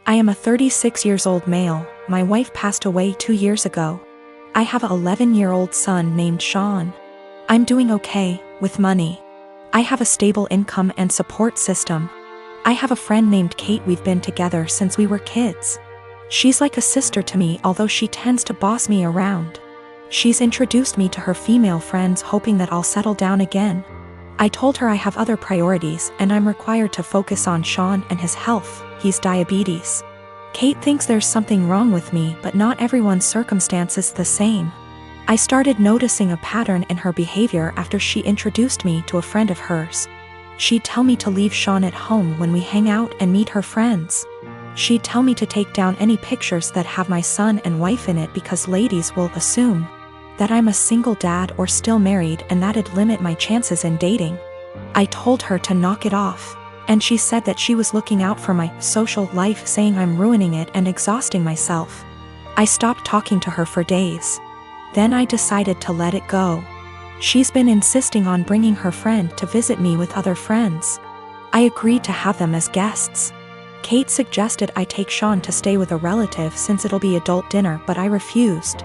I am a 36 years old male. My wife passed away 2 years ago. I have an 11-year-old son named Sean. I'm doing okay, with money. I have a stable income and support system. I have a friend named Kate. We've been together since we were kids. She's like a sister to me, although she tends to boss me around. She's introduced me to her female friends, hoping that I'll settle down again. I told her I have other priorities and I'm required to focus on Sean and his health. He's diabetes. Kate thinks there's something wrong with me, but not everyone's circumstance is the same. I started noticing a pattern in her behavior after she introduced me to a friend of hers. She'd tell me to leave Sean at home when we hang out and meet her friends. She'd tell me to take down any pictures that have my son and wife in it because ladies will assume that I'm a single dad or still married, and that'd limit my chances in dating. I told her to knock it off, and she said that she was looking out for my social life, saying I'm ruining it and exhausting myself. I stopped talking to her for days. Then I decided to let it go. She's been insisting on bringing her friend to visit me with other friends. I agreed to have them as guests. Kate suggested I take Sean to stay with a relative since it'll be adult dinner, but I refused.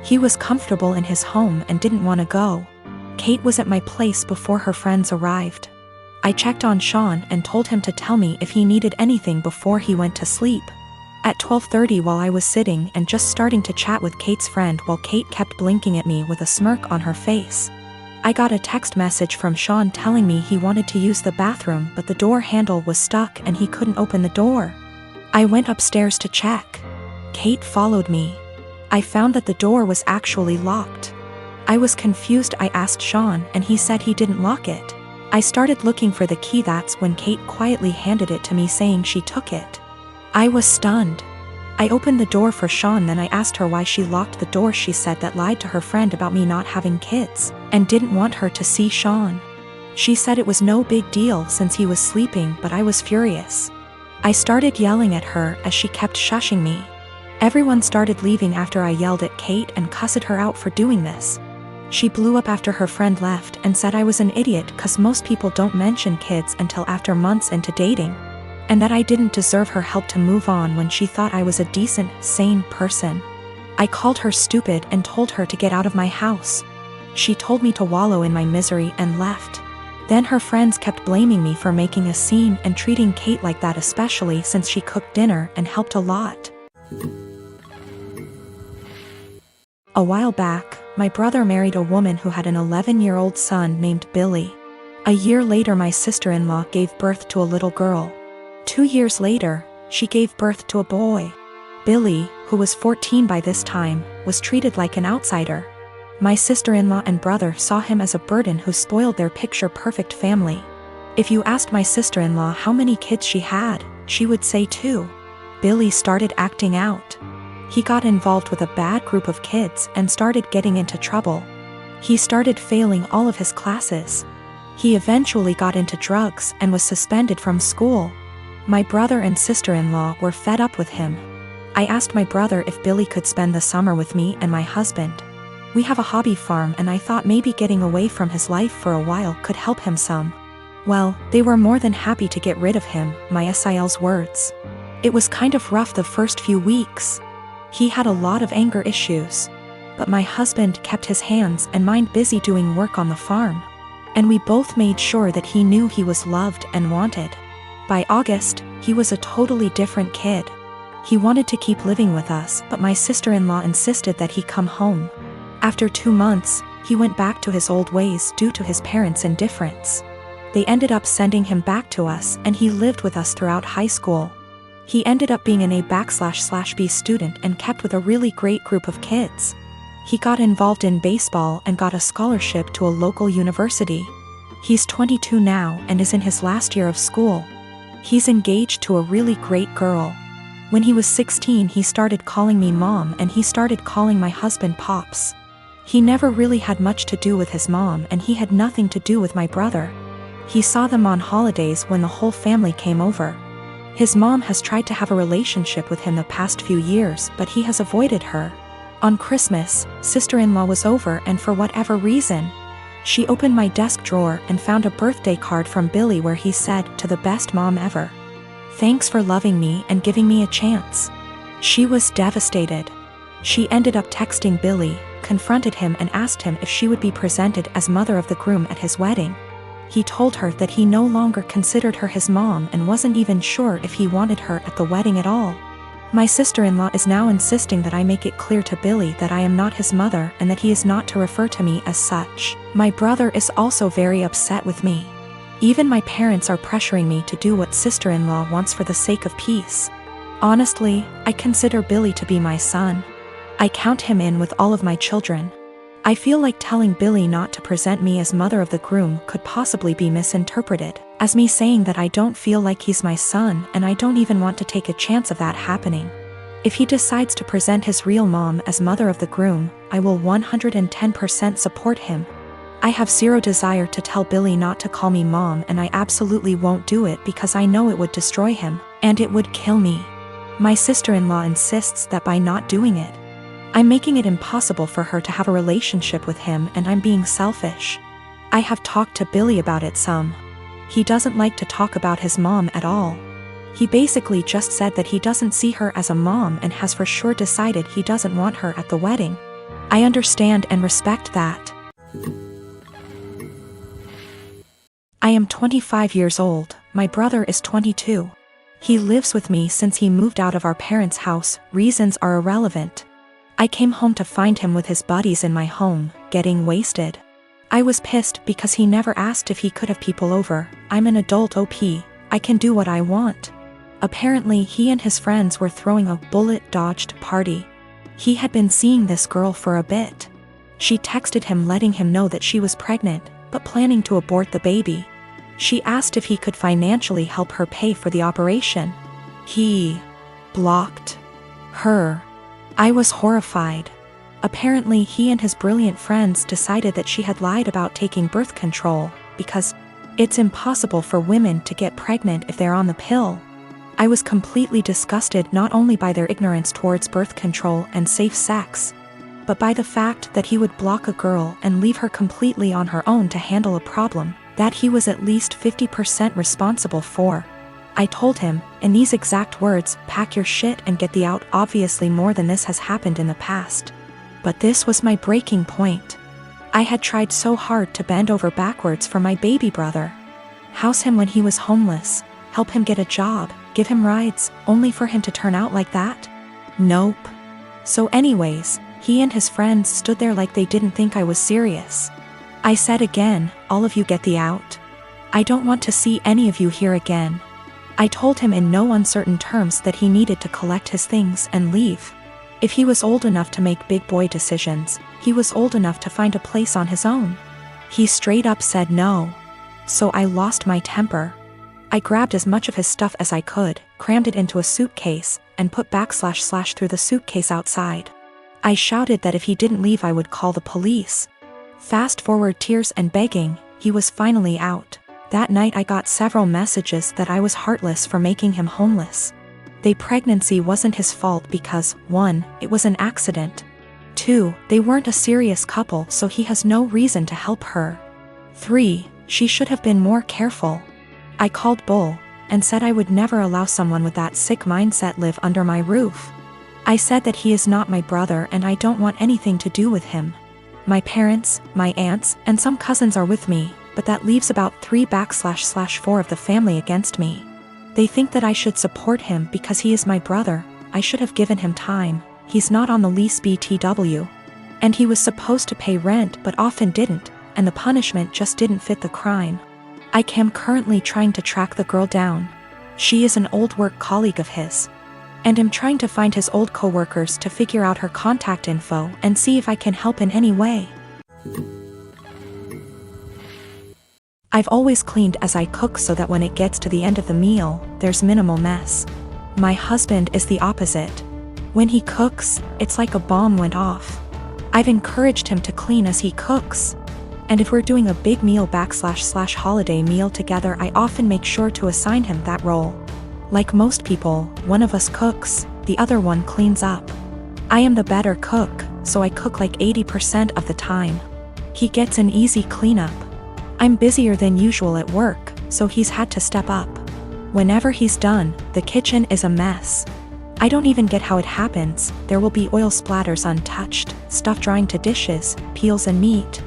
He was comfortable in his home and didn't want to go. Kate was at my place before her friends arrived. I checked on Sean and told him to tell me if he needed anything before he went to sleep. At 12:30, while I was sitting and just starting to chat with Kate's friend, while Kate kept blinking at me with a smirk on her face, I got a text message from Sean telling me he wanted to use the bathroom, but the door handle was stuck and he couldn't open the door. I went upstairs to check. Kate followed me. I found that the door was actually locked. I was confused. I asked Sean and he said he didn't lock it. I started looking for the key. That's when Kate quietly handed it to me, saying she took it. I was stunned. I opened the door for Sean, then I asked her why she locked the door. She said that lied to her friend about me not having kids and didn't want her to see Sean. She said it was no big deal since he was sleeping, but I was furious. I started yelling at her as she kept shushing me. Everyone started leaving after I yelled at Kate and cussed her out for doing this. She blew up after her friend left and said I was an idiot cause most people don't mention kids until after months into dating, and that I didn't deserve her help to move on when she thought I was a decent, sane person. I called her stupid and told her to get out of my house. She told me to wallow in my misery and left. Then her friends kept blaming me for making a scene and treating Kate like that, especially since she cooked dinner and helped a lot. A while back, my brother married a woman who had an 11-year-old son named Billy. A year later, my sister-in-law gave birth to a little girl. 2 years later, she gave birth to a boy. Billy, who was 14 by this time, was treated like an outsider. My sister-in-law and brother saw him as a burden who spoiled their picture-perfect family. If you asked my sister-in-law how many kids she had, she would say 2. Billy started acting out. He got involved with a bad group of kids and started getting into trouble. He started failing all of his classes. He eventually got into drugs and was suspended from school. My brother and sister-in-law were fed up with him. I asked my brother if Billy could spend the summer with me and my husband. We have a hobby farm and I thought maybe getting away from his life for a while could help him some. Well, they were more than happy to get rid of him, my SIL's words. It was kind of rough the first few weeks. He had a lot of anger issues. But my husband kept his hands and mind busy doing work on the farm. And we both made sure that he knew he was loved and wanted. By August, he was a totally different kid. He wanted to keep living with us, but my sister-in-law insisted that he come home. After 2 months, he went back to his old ways due to his parents' indifference. They ended up sending him back to us and he lived with us throughout high school. He ended up being an A/B student and kept with a really great group of kids. He got involved in baseball and got a scholarship to a local university. He's 22 now and is in his last year of school. He's engaged to a really great girl. When he was 16, he started calling me mom and he started calling my husband pops. He never really had much to do with his mom and he had nothing to do with my brother. He saw them on holidays when the whole family came over. His mom has tried to have a relationship with him the past few years, but he has avoided her. On Christmas, sister-in-law was over and for whatever reason, she opened my desk drawer and found a birthday card from Billy where he said, "To the best mom ever." Thanks for loving me and giving me a chance." She was devastated. She ended up texting Billy, confronted him and asked him if she would be presented as mother of the groom at his wedding. He told her that he no longer considered her his mom and wasn't even sure if he wanted her at the wedding at all. My sister-in-law is now insisting that I make it clear to Billy that I am not his mother and that he is not to refer to me as such. My brother is also very upset with me. Even my parents are pressuring me to do what sister-in-law wants for the sake of peace. Honestly, I consider Billy to be my son. I count him in with all of my children. I feel like telling Billy not to present me as mother of the groom could possibly be misinterpreted as me saying that I don't feel like he's my son, and I don't even want to take a chance of that happening. If he decides to present his real mom as mother of the groom, I will 110% support him. I have zero desire to tell Billy not to call me mom, and I absolutely won't do it because I know it would destroy him, and it would kill me. My sister-in-law insists that by not doing it, I'm making it impossible for her to have a relationship with him, and I'm being selfish. I have talked to Billy about it some. He doesn't like to talk about his mom at all. He basically just said that he doesn't see her as a mom and has for sure decided he doesn't want her at the wedding. I understand and respect that. I am 25 years old, my brother is 22. He lives with me since he moved out of our parents' house. Reasons are irrelevant. I came home to find him with his buddies in my home, getting wasted. I was pissed because he never asked if he could have people over. I'm an adult OP, I can do what I want. Apparently he and his friends were throwing a bullet-dodged party. He had been seeing this girl for a bit. She texted him letting him know that she was pregnant, but planning to abort the baby. She asked if he could financially help her pay for the operation. He blocked her. I was horrified. Apparently he and his brilliant friends decided that she had lied about taking birth control, because it's impossible for women to get pregnant if they're on the pill. I was completely disgusted not only by their ignorance towards birth control and safe sex, but by the fact that he would block a girl and leave her completely on her own to handle a problem that he was at least 50% responsible for. I told him, in these exact words, pack your shit and get the out. Obviously more than this has happened in the past. But this was my breaking point. I had tried so hard to bend over backwards for my baby brother. House him when he was homeless, help him get a job, give him rides, only for him to turn out like that? Nope. So anyways, he and his friends stood there like they didn't think I was serious. I said again, all of you get the out. I don't want to see any of you here again. I told him in no uncertain terms that he needed to collect his things and leave. If he was old enough to make big boy decisions, he was old enough to find a place on his own. He straight up said no. So I lost my temper. I grabbed as much of his stuff as I could, crammed it into a suitcase, and put / through the suitcase outside. I shouted that if he didn't leave I would call the police. Fast forward tears and begging, he was finally out. That night I got several messages that I was heartless for making him homeless. The pregnancy wasn't his fault because, 1, it was an accident. 2, they weren't a serious couple so he has no reason to help her. 3, she should have been more careful. I called bull, and said I would never allow someone with that sick mindset live under my roof. I said that he is not my brother and I don't want anything to do with him. My parents, my aunts, and some cousins are with me, but that leaves about 3 / 4 of the family against me. They think that I should support him because he is my brother. I should have given him time. He's not on the lease BTW. And he was supposed to pay rent but often didn't, and the punishment just didn't fit the crime. I am currently trying to track the girl down. She is an old work colleague of his. And am trying to find his old coworkers to figure out her contact info and see if I can help in any way. I've always cleaned as I cook so that when it gets to the end of the meal, there's minimal mess. My husband is the opposite. When he cooks, it's like a bomb went off. I've encouraged him to clean as he cooks. And if we're doing a big meal / holiday meal together, I often make sure to assign him that role. Like most people, one of us cooks, the other one cleans up. I am the better cook, so I cook like 80% of the time. He gets an easy cleanup. I'm busier than usual at work, so he's had to step up. Whenever he's done, the kitchen is a mess. I don't even get how it happens. There will be oil splatters untouched, stuff drying to dishes, peels and meat.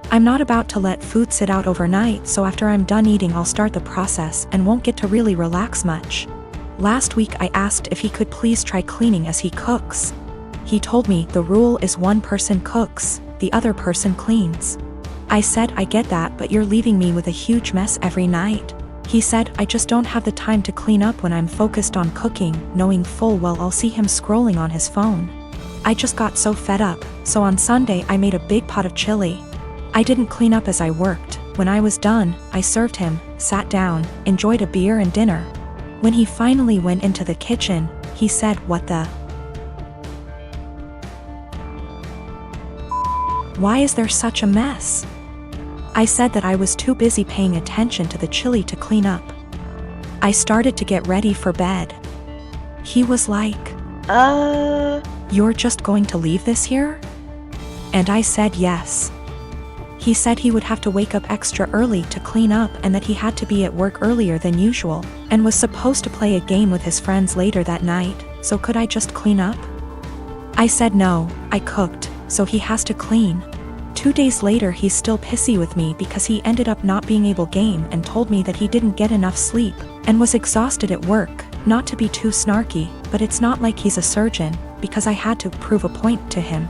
I'm not about to let food sit out overnight, so after I'm done eating I'll start the process and won't get to really relax much. Last week I asked if he could please try cleaning as he cooks. He told me the rule is one person cooks, the other person cleans. I said I get that, but you're leaving me with a huge mess every night. He said I just don't have the time to clean up when I'm focused on cooking, knowing full well I'll see him scrolling on his phone. I just got so fed up, so on Sunday I made a big pot of chili. I didn't clean up as I worked. When I was done, I served him, sat down, enjoyed a beer and dinner. When he finally went into the kitchen, he said, "What the? Why is there such a mess?" I said that I was too busy paying attention to the chili to clean up. I started to get ready for bed. He was like, "You're just going to leave this here?" And I said yes. He said he would have to wake up extra early to clean up and that he had to be at work earlier than usual, and was supposed to play a game with his friends later that night, so could I just clean up? I said no, I cooked, so he has to clean. 2 days later he's still pissy with me because he ended up not being able to game and told me that he didn't get enough sleep, and was exhausted at work. Not to be too snarky, but it's not like he's a surgeon, because I had to prove a point to him.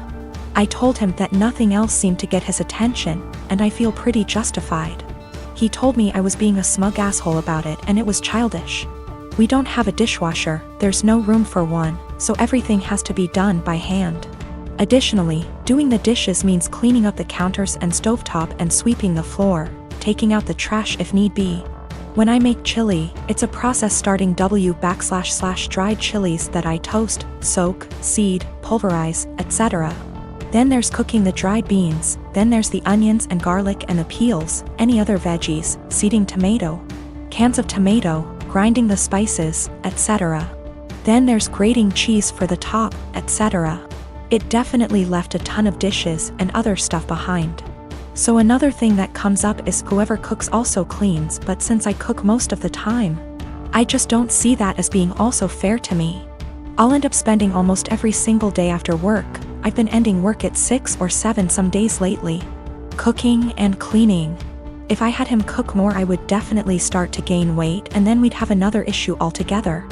I told him that nothing else seemed to get his attention, and I feel pretty justified. He told me I was being a smug asshole about it and it was childish. We don't have a dishwasher, there's no room for one, so everything has to be done by hand. Additionally, doing the dishes means cleaning up the counters and stovetop and sweeping the floor, taking out the trash if need be. When I make chili, it's a process starting // dried chilies that I toast, soak, seed, pulverize, etc. Then there's cooking the dried beans, then there's the onions and garlic and the peels, any other veggies, seeding tomato, cans of tomato, grinding the spices, etc. Then there's grating cheese for the top, etc. It definitely left a ton of dishes and other stuff behind. So another thing that comes up is whoever cooks also cleans, but since I cook most of the time, I just don't see that as being also fair to me. I'll end up spending almost every single day after work. I've been ending work at 6 or 7 some days lately. Cooking and cleaning. If I had him cook more I would definitely start to gain weight and then we'd have another issue altogether.